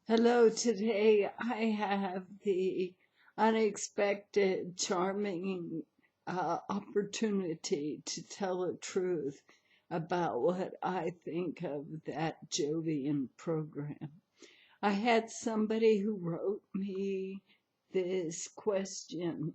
Hello, today I have the unexpected, charming opportunity to tell the truth about what I think of that Jovian program. I had somebody who wrote me this question.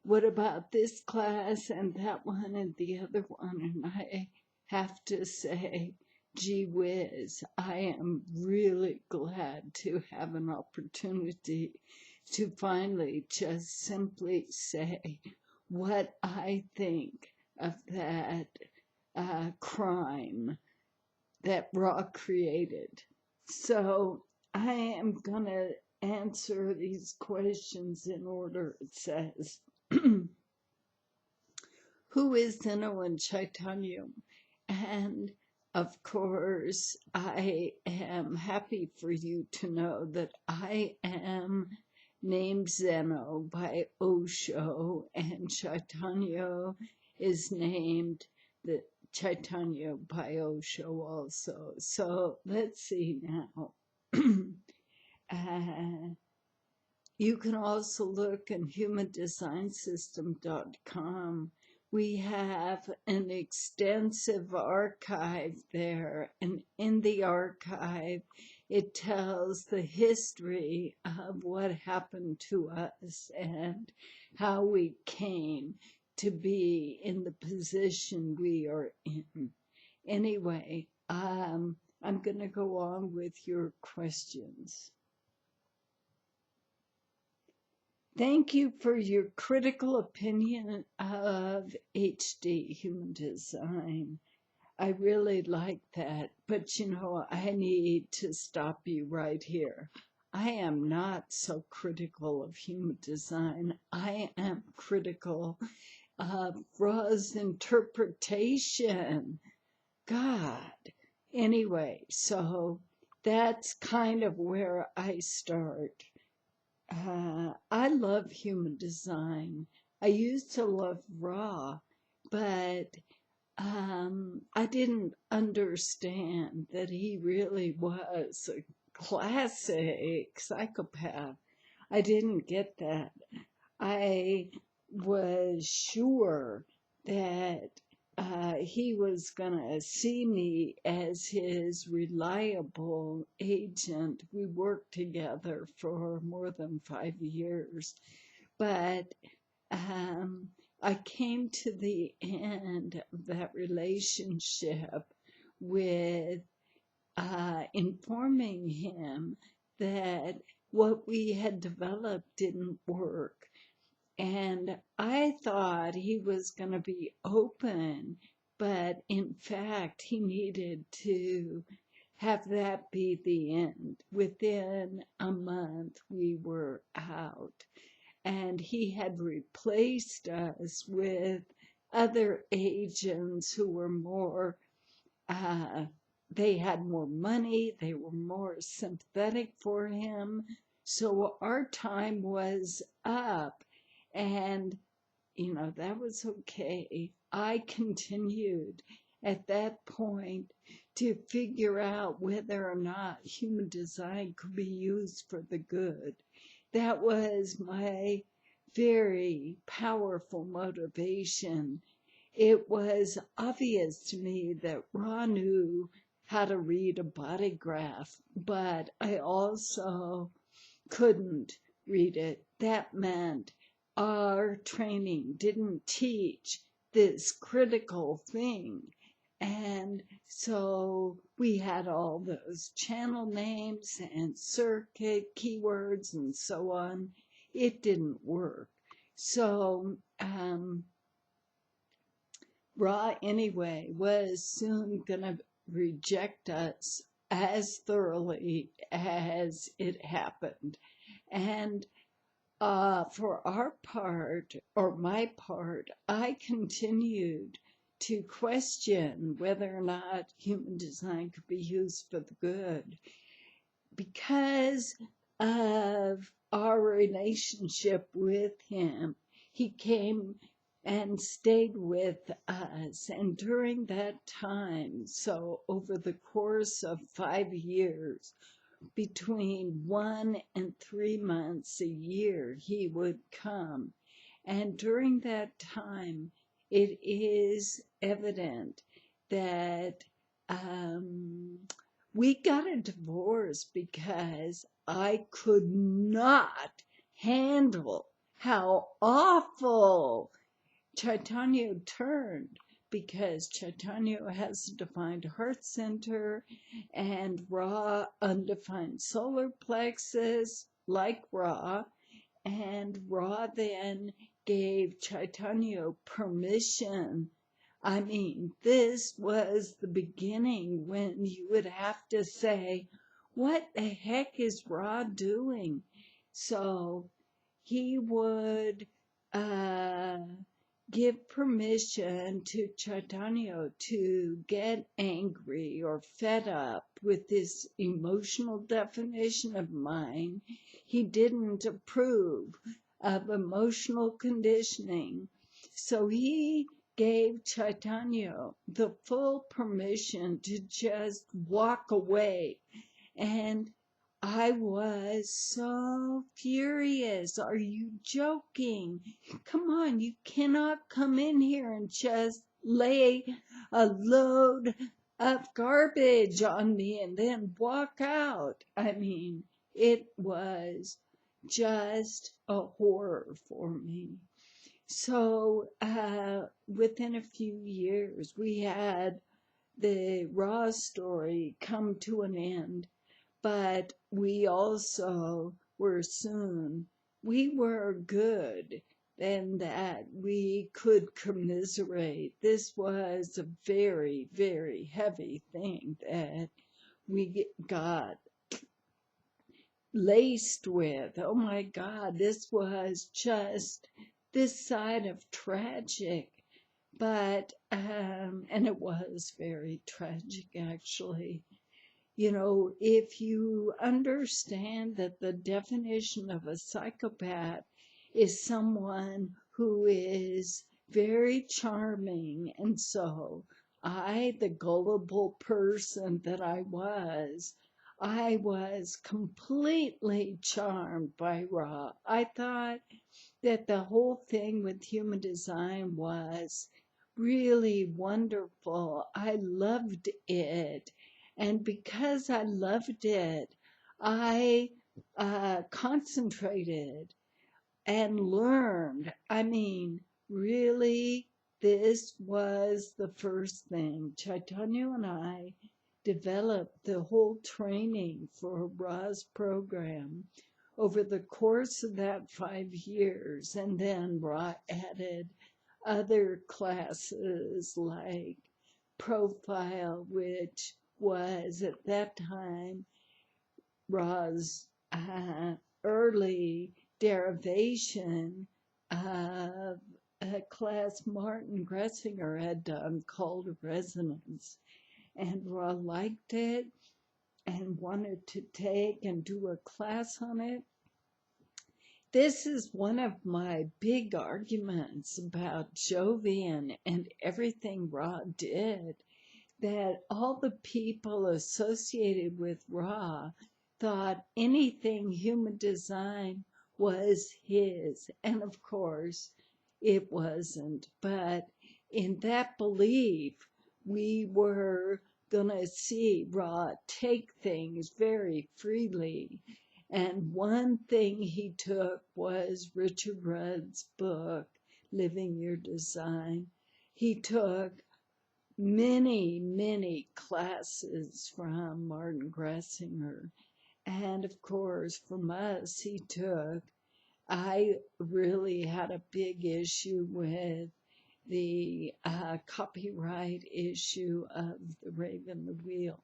What about this class and that one and the other one? And I have to say, gee whiz, I am really glad to have an opportunity to finally just simply say what I think of that crime that Ra created. So I am going to answer these questions in order. It says, who is Zeno and Chaitanya? And of course, I am happy for you to know that I am named Zeno by Osho, and Chaitanya is named the Chaitanya by Osho also. So let's see now. You can also look at humandesignsystem.com. We have an extensive archive there, and in the archive, it tells the history of what happened to us and how we came to be in the position we are in. Anyway, I'm going to go on with your questions. Thank you for your critical opinion of HD, human design. I really like that, but you know, I need to stop you right here. I am not so critical of human design. I am critical of Ra's interpretation. God. Anyway, so that's kind of where I start. I love human design. I used to love Ra, but I didn't understand that he really was a classic psychopath. I didn't get that. I was sure that he was going to see me as his reliable agent. We worked together for more than 5 years, but I came to the end of that relationship with informing him that what we had developed didn't work. And I thought he was going to be open, but in fact, he needed to have that be the end. Within a month, we were out, and he had replaced us with other agents who were more, they had more money, they were more sympathetic for him. So our time was up. And, you know, that was okay. I continued at that point to figure out whether or not human design could be used for the good. That was my very powerful motivation. It was obvious to me that Ra knew how to read a body graph, but I also couldn't read it. That meant our training didn't teach this critical thing. And so we had all those channel names and circuit keywords and so on. It didn't work. So Ra, anyway, was soon going to reject us as thoroughly as it happened. And for our part, or my part, I continued to question whether or not human design could be used for the good. Because of our relationship with him, he came and stayed with us. And during that time, so over the course of 5 years, between 1 and 3 months a year, he would come. And during that time, it is evident that we got a divorce because I could not handle how awful Chaitanya turned, because Chaitanya has a defined heart center and Ra undefined solar plexus, like Ra, and Ra then gave Chaitanya permission. I mean, this was the beginning when you would have to say, what the heck is Ra doing? So he would give permission to Chaitanya to get angry or fed up with this emotional definition of mine. He didn't approve of emotional conditioning. So he gave Chaitanya the full permission to just walk away. And I was so furious. Are you joking? Come on, you cannot come in here and just lay a load of garbage on me and then walk out. I mean, it was just a horror for me. So within a few years, we had the Ra story come to an end. But we also were we were good in that we could commiserate. This was a very, very heavy thing that we got laced with. Oh my God, this was just this side of tragic. But, and it was very tragic actually. You know, if you understand that the definition of a psychopath is someone who is very charming, and so I, the gullible person that I was completely charmed by Ra. I thought that the whole thing with human design was really wonderful. I loved it. And because I loved it, I concentrated and learned. I mean, really, this was the first thing. Chaitanya and I developed the whole training for Ra's program over the course of that 5 years. And then Ra added other classes like profile, which was at that time Ra's early derivation of a class Martin Gressinger had done called Resonance. And Ra liked it and wanted to take and do a class on it. This is one of my big arguments about Jovian and everything Ra did, that all the people associated with Ra thought anything human design was his. And of course, it wasn't. But in that belief, we were going to see Ra take things very freely. And one thing he took was Richard Rudd's book, Living Your Design. He took many, many classes from Martin Gressinger. And of course, from us, I really had a big issue with the copyright issue of The Raven, the Wheel.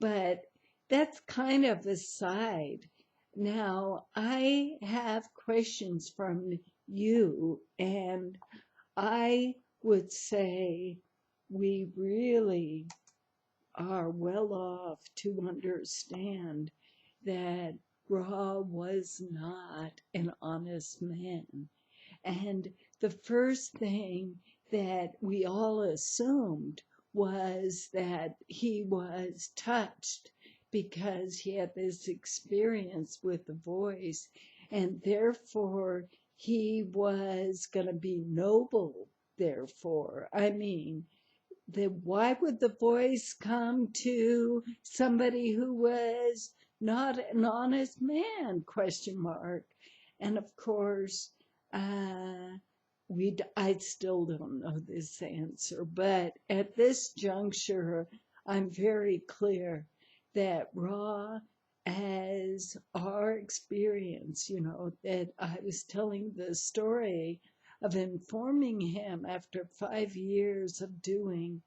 But that's kind of aside. Now, I have questions from you, and I would say we really are well off to understand that Ra was not an honest man. And the first thing that we all assumed was that he was touched because he had this experience with the voice, and therefore he was going to be noble. Therefore, I mean, why would the voice come to somebody who was not an honest man? Question mark. And of course, I still don't know this answer, but at this juncture, I'm very clear that Ra, as our experience, that I was telling the story of informing him after 5 years of doing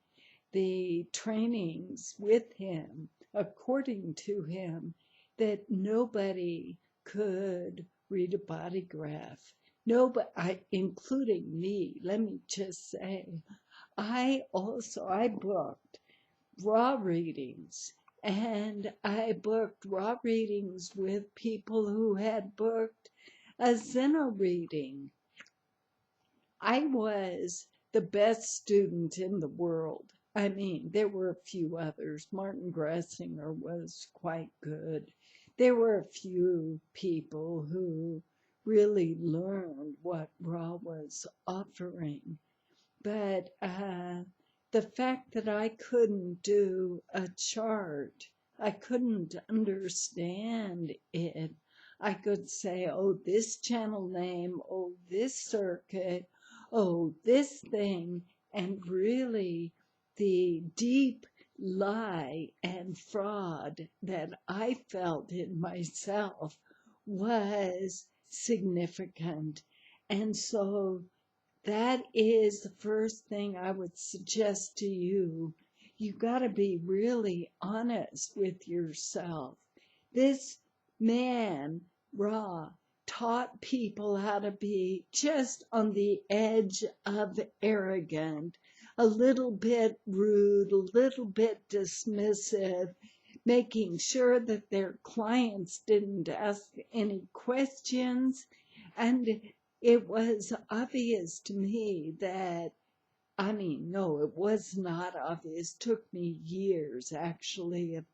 the trainings with him, according to him, that nobody could read a body graph. Nobody, including me. Let me just say, I booked Ra readings, and I booked Ra readings with people who had booked a Zeno reading. I was the best student in the world. I mean, there were a few others. Martin Gressinger was quite good. There were a few people who really learned what Ra was offering. But the fact that I couldn't do a chart, I couldn't understand it. I could say, oh, this channel name, oh, this circuit, oh, this thing, and really the deep lie and fraud that I felt in myself was significant. And so that is the first thing I would suggest to you. You got to be really honest with yourself. This man, Ra, taught people how to be just on the edge of arrogant, a little bit rude, a little bit dismissive, making sure that their clients didn't ask any questions. And it was obvious to me that, no, it was not obvious. It took me years, actually, of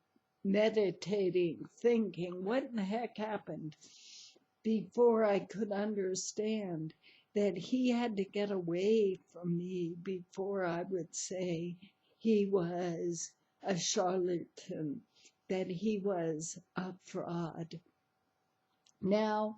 meditating, thinking, what in the heck happened, before I could understand that he had to get away from me before I would say he was a charlatan, that he was a fraud. Now,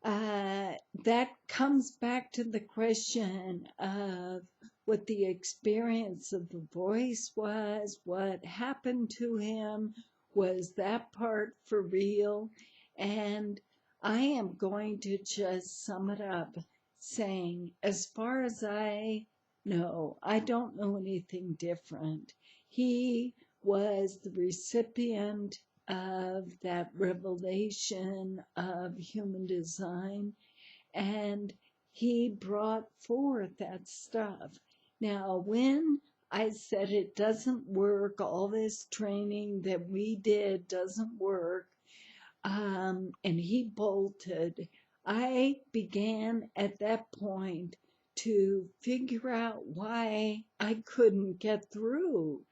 that comes back to the question of what the experience of the voice was, what happened to him, was that part for real? And I am going to just sum it up saying, as far as I know, I don't know anything different. He was the recipient of that revelation of human design, and he brought forth that stuff. Now, when I said it doesn't work, all this training that we did doesn't work, and he bolted, I began at that point to figure out why I couldn't get through.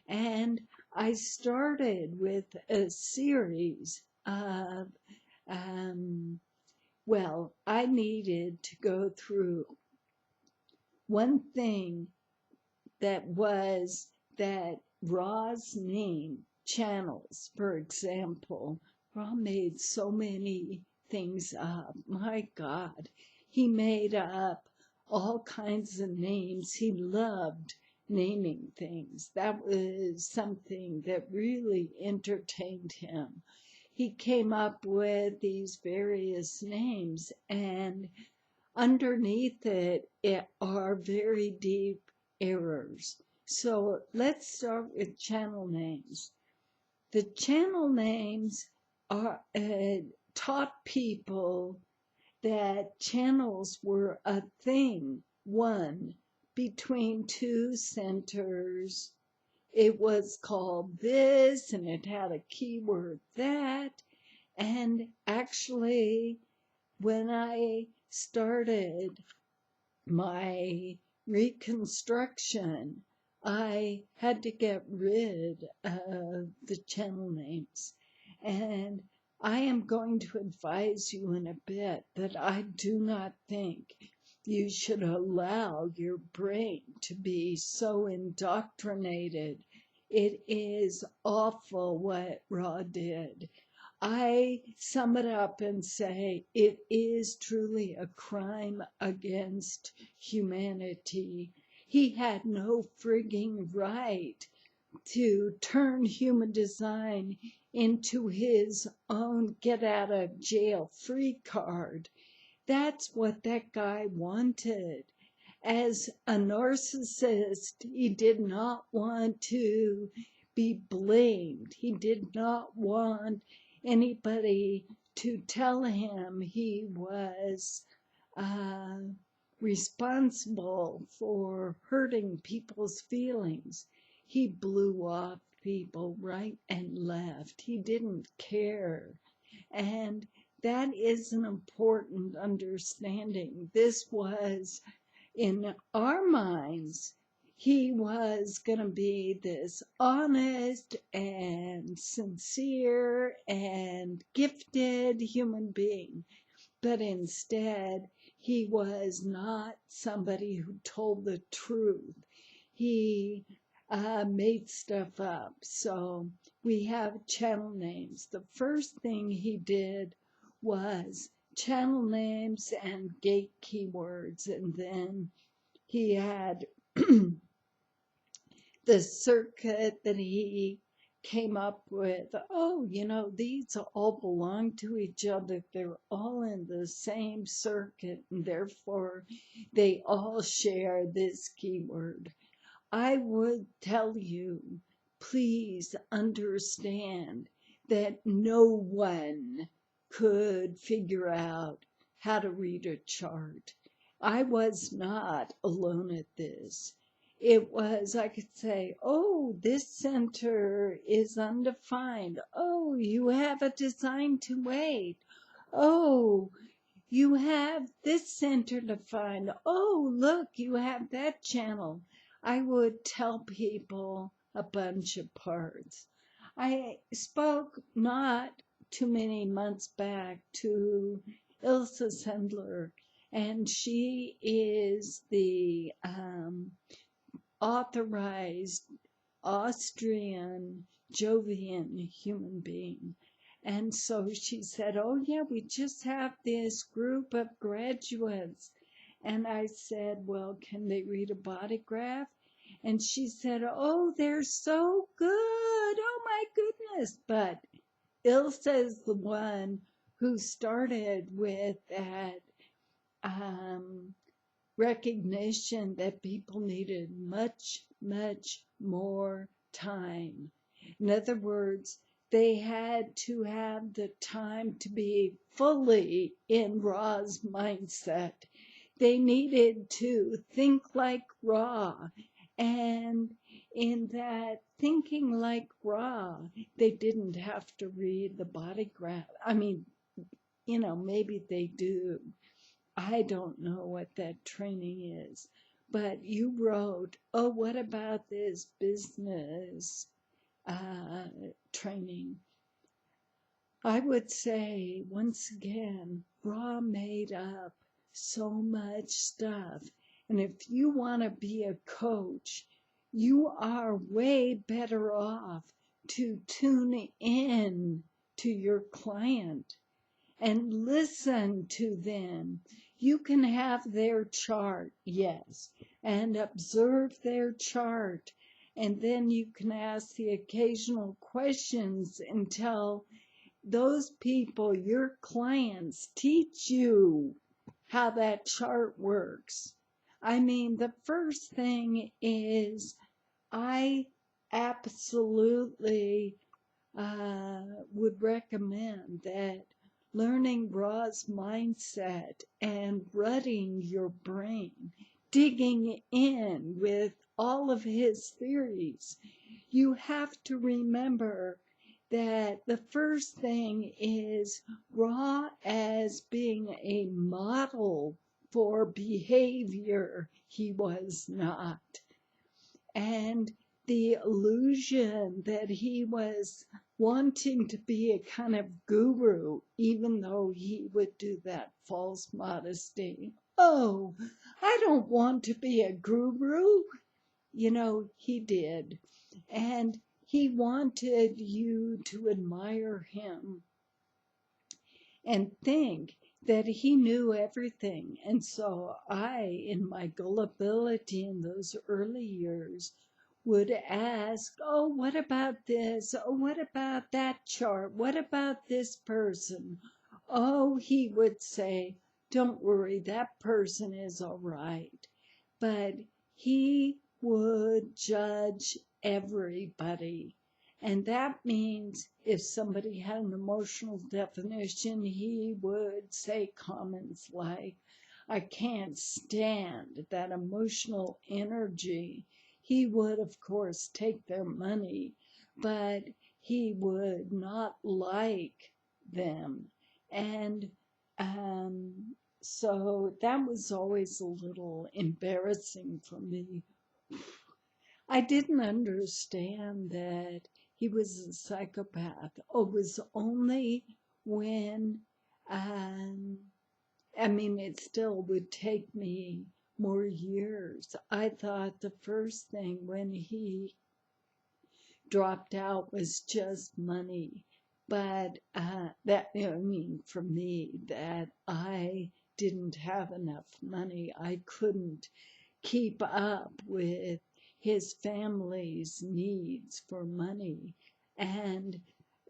And I started with a series of, I needed to go through one thing that was that Ra's name, channels, for example. Ra made so many things up. My God, he made up all kinds of names. He loved naming things. That was something that really entertained him. He came up with these various names, and underneath it are very deep errors. So let's start with channel names. The channel names are taught people that channels were a thing, one, between two centers. It was called this, and it had a keyword that. And actually, when I started my Reconstruction, I had to get rid of the channel names. And I am going to advise you in a bit that I do not think you should allow your brain to be so indoctrinated. It is awful what Ra did. I sum it up and say it is truly a crime against humanity. He had no frigging right to turn human design into his own get out of jail free card. That's what that guy wanted. As a narcissist, he did not want to be blamed. He did not want anybody to tell him he was uh, responsible for hurting people's feelings. He blew off people right and left. He didn't care. And that is an important understanding. This was, in our minds, he was going to be this honest and sincere and gifted human being. But instead, he was not somebody who told the truth. He made stuff up. So we have channel names. The first thing he did was channel names and gate keywords. And then he had the circuit that he came up with. Oh, these all belong to each other. They're all in the same circuit, and therefore they all share this keyword. I would tell you, please understand that no one could figure out how to read a chart. I was not alone at this. It was, I could say, oh, this center is undefined. Oh, you have a design to wait. Oh, you have this center defined. Oh, look, you have that channel. I would tell people a bunch of parts. I spoke not too many months back to Ilse Sendler, and she is the authorized Austrian Jovian human being. And so she said, oh, yeah, we just have this group of graduates. And I said, well, can they read a body graph? And she said, oh, they're so good. Oh, my goodness. But Ilse is the one who started with that recognition that people needed much, much more time. In other words, they had to have the time to be fully in Ra's mindset. They needed to think like Ra. And in that thinking like Ra, they didn't have to read the body graph. I mean, maybe they do. I don't know what that training is, but you wrote, oh, what about this business training? I would say, once again, Ra made up so much stuff. And if you want to be a coach, you are way better off to tune in to your client and listen to them. You can have their chart, yes, and observe their chart. And then you can ask the occasional questions until those people, your clients, teach you how that chart works. I mean, the first thing is I absolutely would recommend that learning Ra's mindset and rutting your brain, digging in with all of his theories. You have to remember that the first thing is Ra as being a model for behavior he was not. And the illusion that he was wanting to be a kind of guru, even though he would do that false modesty. Oh, I don't want to be a guru. He did. And he wanted you to admire him and think that he knew everything. And so I, in my gullibility in those early years, would ask, oh, what about this? Oh, what about that chart? What about this person? Oh, he would say, don't worry, that person is all right. But he would judge everybody. And that means if somebody had an emotional definition, he would say comments like, I can't stand that emotional energy. He would, of course, take their money, but he would not like them. And so that was always a little embarrassing for me. I didn't understand that he was a psychopath. It was only when, it still would take me more years. I thought the first thing when he dropped out was just money. But for me, that I didn't have enough money. I couldn't keep up with his family's needs for money. And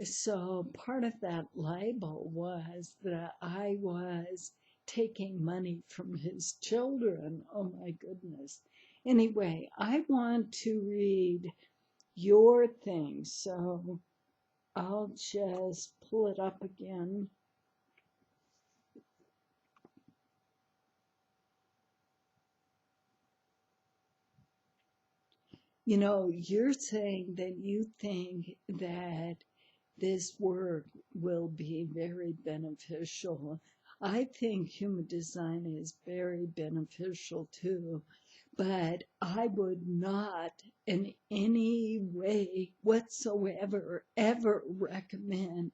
so part of that libel was that I was taking money from his children. Oh my goodness. Anyway, I want to read your thing, so I'll just pull it up again. You're saying that you think that this work will be very beneficial. I think human design is very beneficial too, but I would not in any way whatsoever ever recommend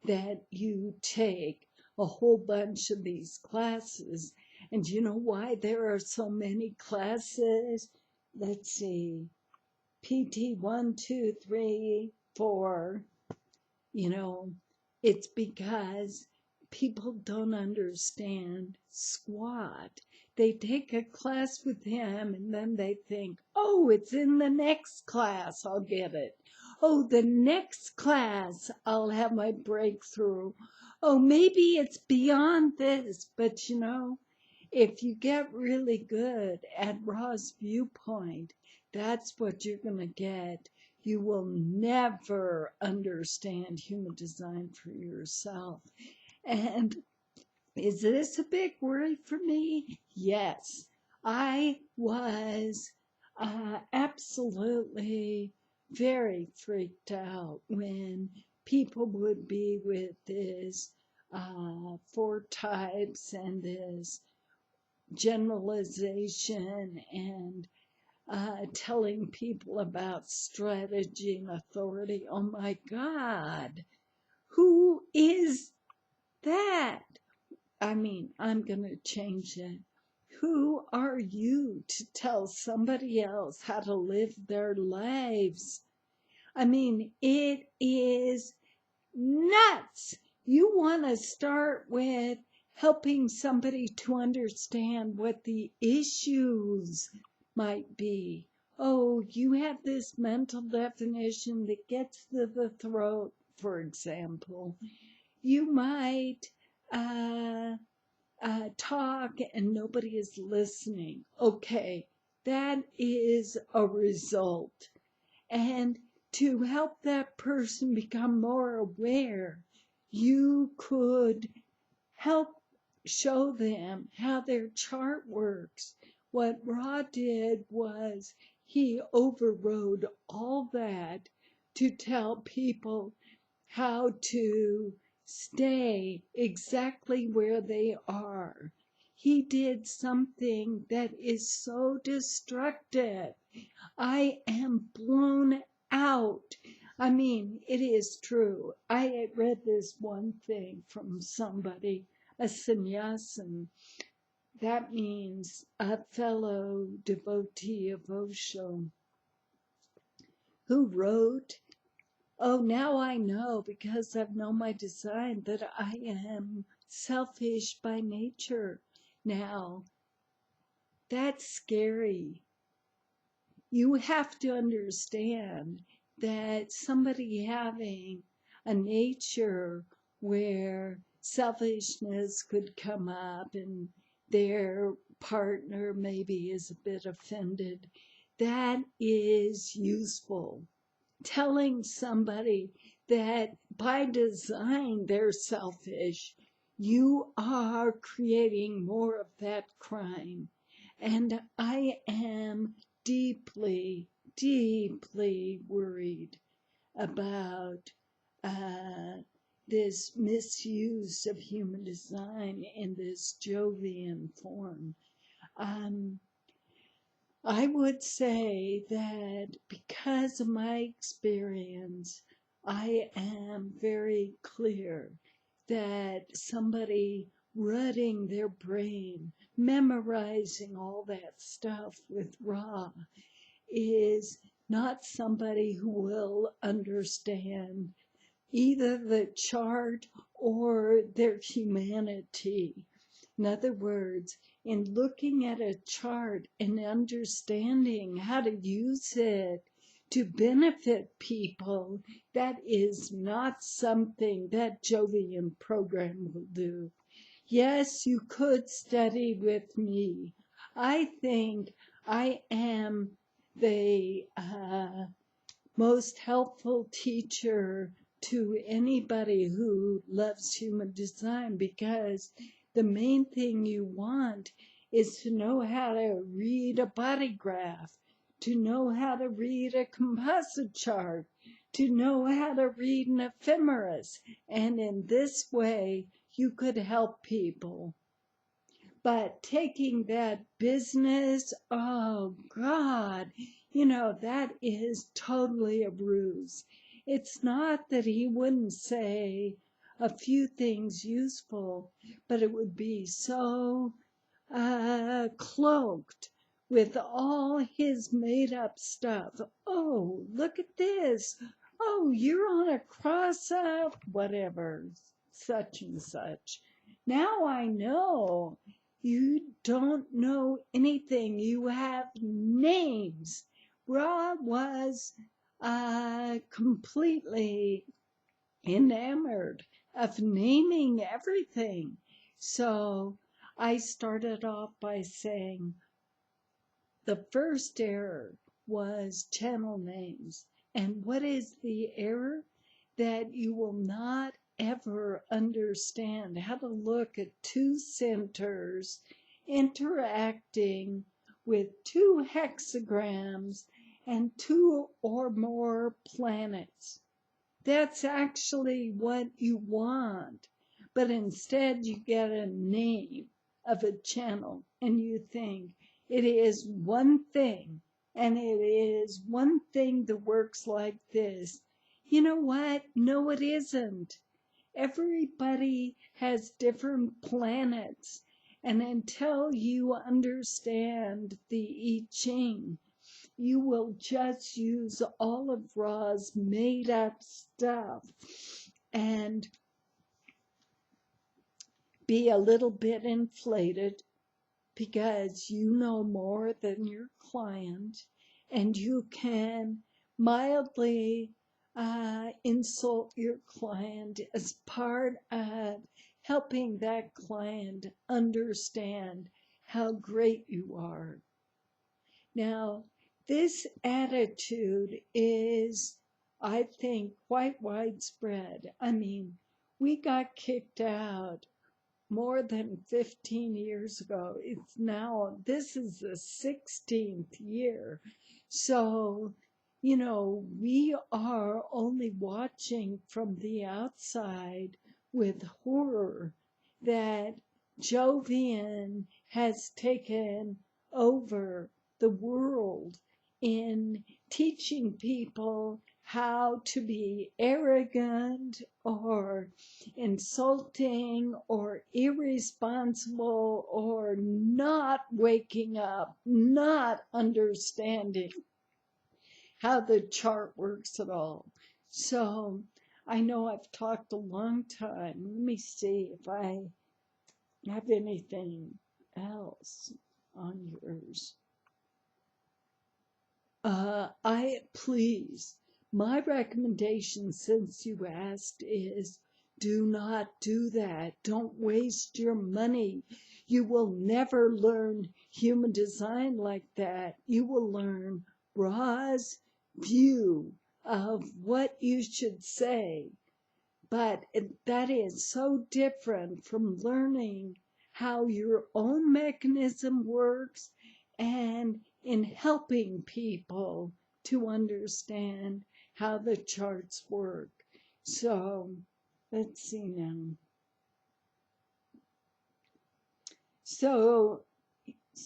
that you take a whole bunch of these classes. And you know why there are so many classes? Let's see. PT 1, 2, 3, 4, it's because people don't understand squat. They take a class with him and then they think, oh, it's in the next class, I'll get it. Oh, the next class, I'll have my breakthrough. Oh, maybe it's beyond this, but if you get really good at Ra's viewpoint, that's what you're going to get. You will never understand human design for yourself. And is this a big worry for me? Yes. I was absolutely very freaked out when people would be with this 4 types and this generalization and telling people about strategy and authority. Oh my God, who is that? I'm going to change it. Who are you to tell somebody else how to live their lives? It is nuts. You want to start with helping somebody to understand what the issues might be. Oh, you have this mental definition that gets to the throat, for example. You might talk and nobody is listening. Okay, that is a result. And to help that person become more aware, you could help show them how their chart works. What Ra did was he overrode all that to tell people how to stay exactly where they are. he did something that is so destructive. I am blown out. I mean, it is true. I read this one thing from somebody, a sannyasin. That means a fellow devotee of Osho, who wrote, "Oh, now I know, because I've known my design, that I am selfish by nature." Now, that's scary. You have to understand that somebody having a nature where selfishness could come up and their partner maybe is a bit offended, that is useful. Telling somebody that by design they're selfish, you are creating more of that crime. And I am deeply, deeply worried about this misuse of human design in this Jovian form. I would say that because of my experience, I am very clear that somebody rutting their brain, memorizing all that stuff with Ra, is not somebody who will understand either the chart or their humanity. In other words, in looking at a chart and understanding how to use it to benefit people, that is not something that Jovian Program will do. Yes, you could study with me. I think I am the most helpful teacher to anybody who loves human design, because the main thing you want is to know how to read a body graph, to know how to read a composite chart, to know how to read an ephemeris. And in this way, you could help people. But taking that business, oh God, that is totally a ruse. It's not that he wouldn't say a few things useful, but it would be so cloaked with all his made up stuff. Oh, look at this. Oh, you're on a cross up, whatever, such and such. Now I know. You don't know anything. You have names. Ra was completely enamored of naming everything. So I started off by saying the first error was channel names. And what is the error? That you will not ever understand how to look at two centers interacting with two hexagrams and two or more planets. That's actually what you want. But instead you get a name of a channel and you think it is one thing, and it is one thing that works like this. You know what? No, it isn't. Everybody has different planets. And until you understand the I Ching, you will just use all of Ra's made up stuff and be a little bit inflated because you know more than your client, and you can mildly insult your client as part of helping that client understand how great you are. Now, this attitude is, I think, quite widespread. I mean, we got kicked out more than 15 years ago. This is the 16th year. So, we are only watching from the outside with horror that Jovian has taken over the world in teaching people how to be arrogant or insulting or irresponsible or not waking up, not understanding how the chart works at all. So I know I've talked a long time. Let me see if I have anything else on yours. Please, my recommendation since you asked is do not do that. Don't waste your money. You will never learn human design like that. You will learn Ra's view of what you should say. But that is so different from learning how your own mechanism works and in helping people to understand how the charts work. So let's see now. So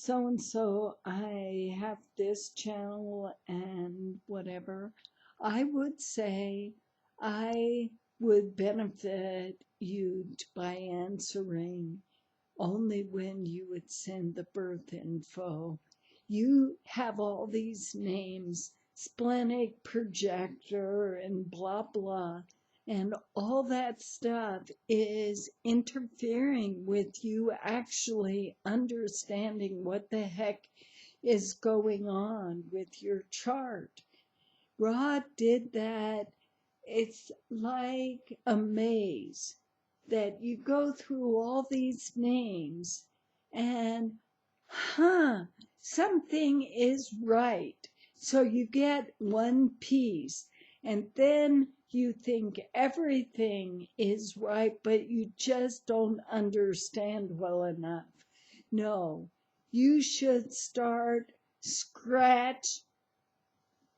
and so, I have this channel and whatever. I would say I would benefit you by answering only when you would send the birth info. You have all these names, splenic projector and blah blah, and all that stuff is interfering with you actually understanding what the heck is going on with your chart. Ra did that. It's like a maze that you go through all these names and, something is right. So you get one piece and then you think everything is right, but you just don't understand well enough. No, you should start scratch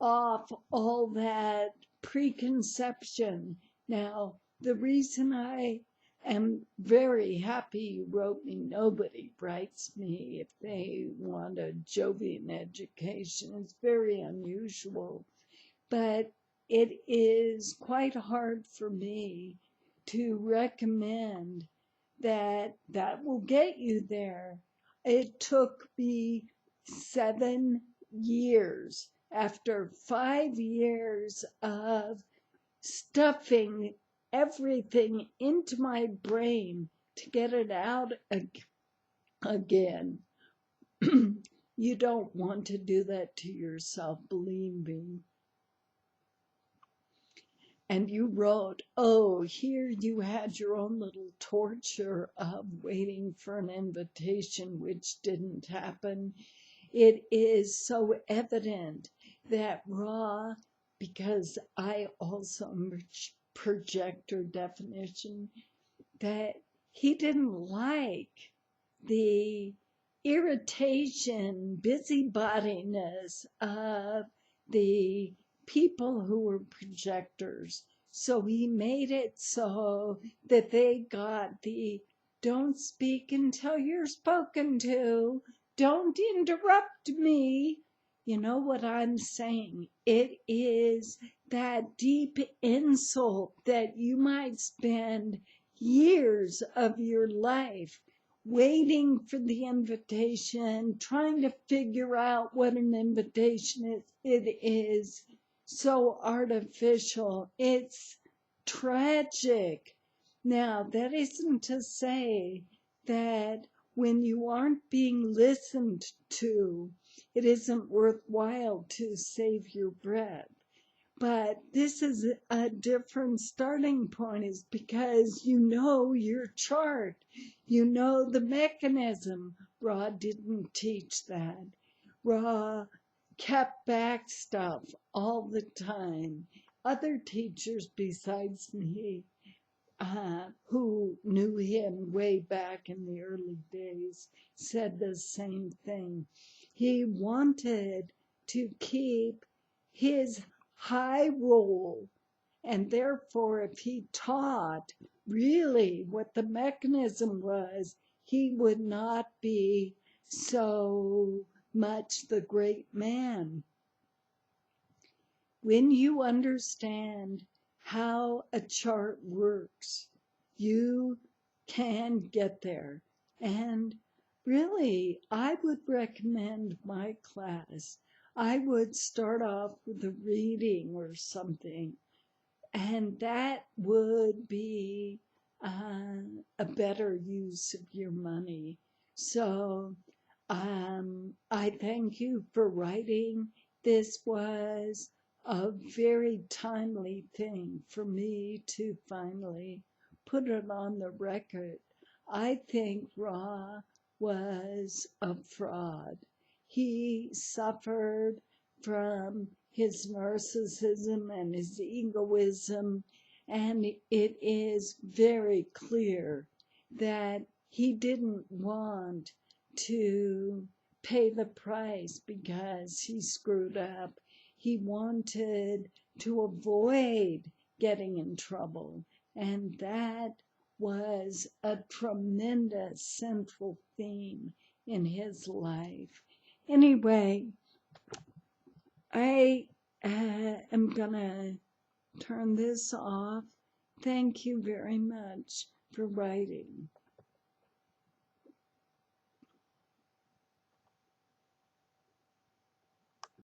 off all that preconception. Now, the reason I am very happy you wrote me, nobody writes me if they want a Jovian education. It's very unusual, but it is quite hard for me to recommend that will get you there. It took me 7 years. After 5 years of stuffing everything into my brain to get it out again. You don't want to do that to yourself, believe me. And you wrote, oh, here you had your own little torture of waiting for an invitation, which didn't happen. It is so evident that Ra, because I also am projector definition, that he didn't like the irritation, busybodiness of the people who were projectors. So he made it so that they got the don't speak until you're spoken to. Don't interrupt me. You know what I'm saying? It is that deep insult that you might spend years of your life waiting for the invitation, trying to figure out what an invitation is. It is so artificial. It's tragic. Now, that isn't to say that when you aren't being listened to, it isn't worthwhile to save your breath. But this is a different starting point, is because you know your chart, you know the mechanism. Ra didn't teach that. Ra kept back stuff all the time. Other teachers besides me, who knew him way back in the early days, said the same thing. He wanted to keep his high role, and therefore if he taught really what the mechanism was, he would not be so much the great man. When you understand how a chart works, you can get there. And really, I would recommend my class. I would start off with a reading or something, and that would be a better use of your money. So I thank you for writing. This was a very timely thing for me to finally put it on the record. I think Ra was a fraud. He suffered from his narcissism and his egoism, and it is very clear that he didn't want to pay the price because he screwed up. He wanted to avoid getting in trouble, and that was a tremendous central theme in his life. Anyway, I am gonna turn this off. Thank you very much for writing.